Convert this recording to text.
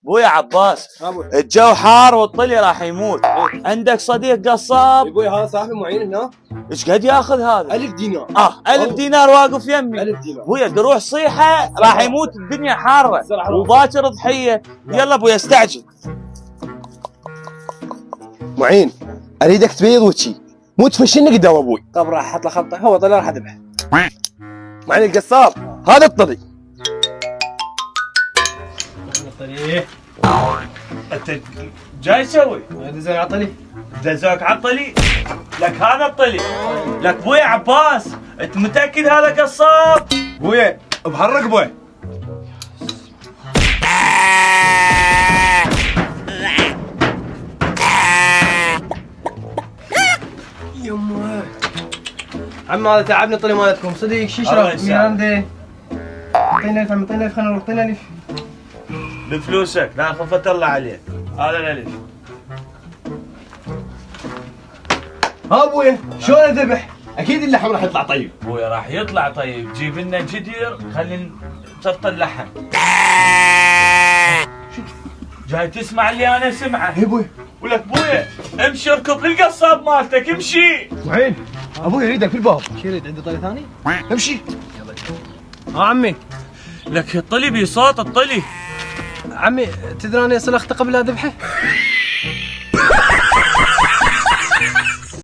ابويا عباس، الجو حار والطلي راح يموت. عندك صديق قصاب؟ ابوي هذا صاحبي معين هنا. ايش قد ياخذ هذا؟ 1000 دينار. 1000 دينار واقف يمي. 1000 دينار ابويا تروح صيحه راح يموت، الدنيا حاره وباكر ضحيه. يلا ابويا استعجل. معين اريدك تبيض وجهي، مو تفشلني قدام ابوي. طب راح احط له خطه، هو طلع راح اذبح. معين القصاب هذا الطلي. انت جاي تسوي؟ دزاك عطلي. دزوك عطلي؟ لك هذا الطلي. لك ابويا عباس، انت متاكد هذا قصاب؟ ابويا بحرك ابوي. يمه عم هذا تعبني الطلي مالتكم صدق. شو يشرب؟ ميراندي. اعطينا 1000 عم، اعطينا 1000 خلينا نروح. اعطينا 1000 بفلوسك، لا خفت الله عليك. هذا الالف. ها ابويا شلون اذبح؟ اكيد اللحم راح يطلع طيب. ابويا راح يطلع طيب. جيب لنا جدير خلينا نسط اللحم. جاي تسمع اللي انا سمعه؟ اي ابوي. ولك ابويا امشي اركض للقصاب مالتك، امشي. معين ابوي يريدك في الباب. شو يريد؟ عنده طلي ثاني؟ امشي. ها عمي. لك الطلي بصوت الطلي. عمي تدري اني سلخته قبل لا اذبحه؟